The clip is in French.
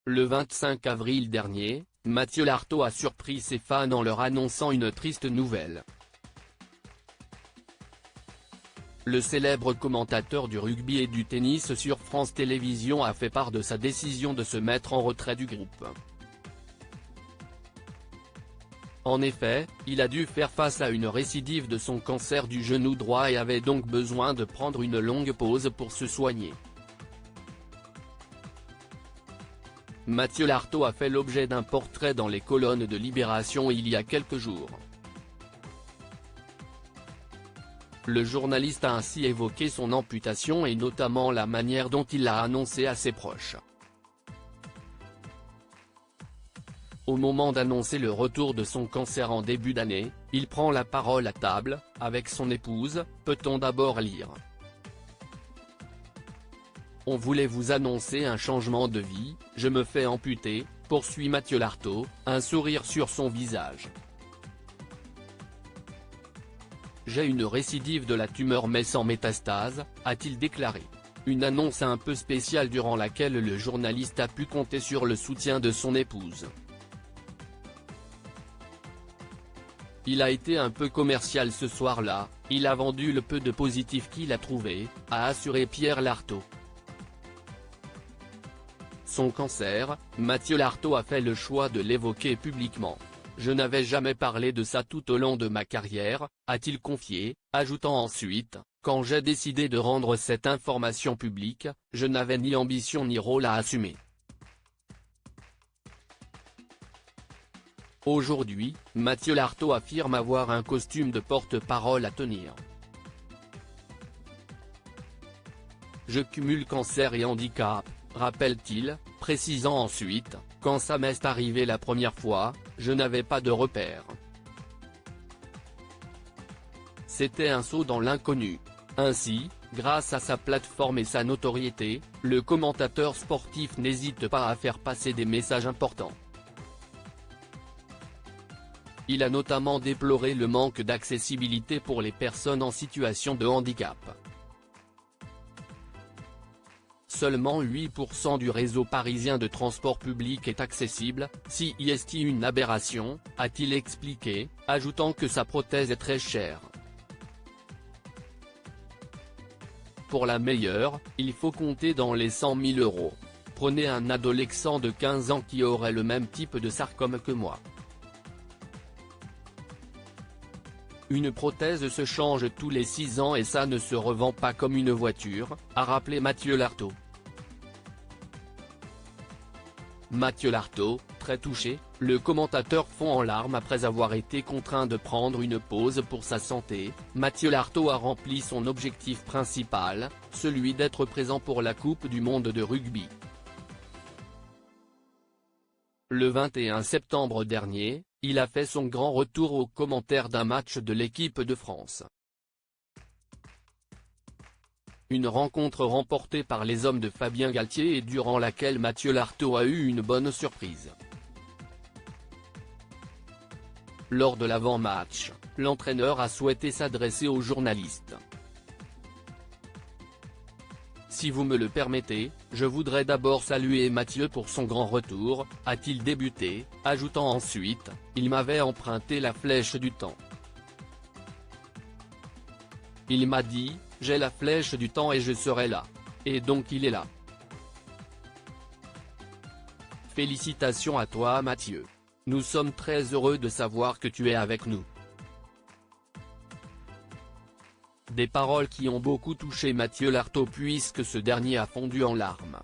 Le 25 avril dernier, Mathieu Lartaud a surpris ses fans en leur annonçant une triste nouvelle. Le célèbre commentateur du rugby et du tennis sur France Télévisions a fait part de sa décision de se mettre en retrait du groupe. En effet, il a dû faire face à une récidive de son cancer du genou droit et avait donc besoin de prendre une longue pause pour se soigner. Mathieu Lartaud a fait l'objet d'un portrait dans les colonnes de Libération il y a quelques jours. Le journaliste a ainsi évoqué son amputation et notamment la manière dont il l'a annoncé à ses proches. Au moment d'annoncer le retour de son cancer en début d'année, il prend la parole à table, avec son épouse, peut-on d'abord lire. On voulait vous annoncer un changement de vie, je me fais amputer, poursuit Mathieu Lartaud, un sourire sur son visage. J'ai une récidive de la tumeur mais sans métastase, a-t-il déclaré. Une annonce un peu spéciale durant laquelle le journaliste a pu compter sur le soutien de son épouse. Il a été un peu commercial ce soir-là, il a vendu le peu de positif qu'il a trouvé, a assuré Pierre Lartaud. Son cancer, Mathieu Lartaud a fait le choix de l'évoquer publiquement. Je n'avais jamais parlé de ça tout au long de ma carrière, a-t-il confié, ajoutant ensuite, quand j'ai décidé de rendre cette information publique, je n'avais ni ambition ni rôle à assumer. Aujourd'hui, Mathieu Lartaud affirme avoir un costume de porte-parole à tenir. Je cumule cancer et handicap, rappelle-t-il, précisant ensuite, quand ça m'est arrivé la première fois, je n'avais pas de repère. C'était un saut dans l'inconnu. Ainsi, grâce à sa plateforme et sa notoriété, le commentateur sportif n'hésite pas à faire passer des messages importants. Il a notamment déploré le manque d'accessibilité pour les personnes en situation de handicap. Seulement 8% du réseau parisien de transport public est accessible, si est une aberration, a-t-il expliqué, ajoutant que sa prothèse est très chère. Pour la meilleure, il faut compter dans les 100 000 €. Prenez un adolescent de 15 ans qui aurait le même type de sarcome que moi. Une prothèse se change tous les 6 ans et ça ne se revend pas comme une voiture, a rappelé Mathieu Lartaud. Mathieu Lartaud, très touché, le commentateur fond en larmes après avoir été contraint de prendre une pause pour sa santé. Mathieu Lartaud a rempli son objectif principal, celui d'être présent pour la Coupe du monde de rugby. Le 21 septembre dernier, il a fait son grand retour aux commentaires d'un match de l'équipe de France. Une rencontre remportée par les hommes de Fabien Galtier et durant laquelle Mathieu Lartaud a eu une bonne surprise. Lors de l'avant-match, l'entraîneur a souhaité s'adresser aux journalistes. Si vous me le permettez, je voudrais d'abord saluer Mathieu pour son grand retour, a-t-il débuté, ajoutant ensuite, il m'avait emprunté la flèche du temps. Il m'a dit, j'ai la flèche du temps et je serai là. Et donc il est là. Félicitations à toi Mathieu. Nous sommes très heureux de savoir que tu es avec nous. Des paroles qui ont beaucoup touché Mathieu Lartaud puisque ce dernier a fondu en larmes.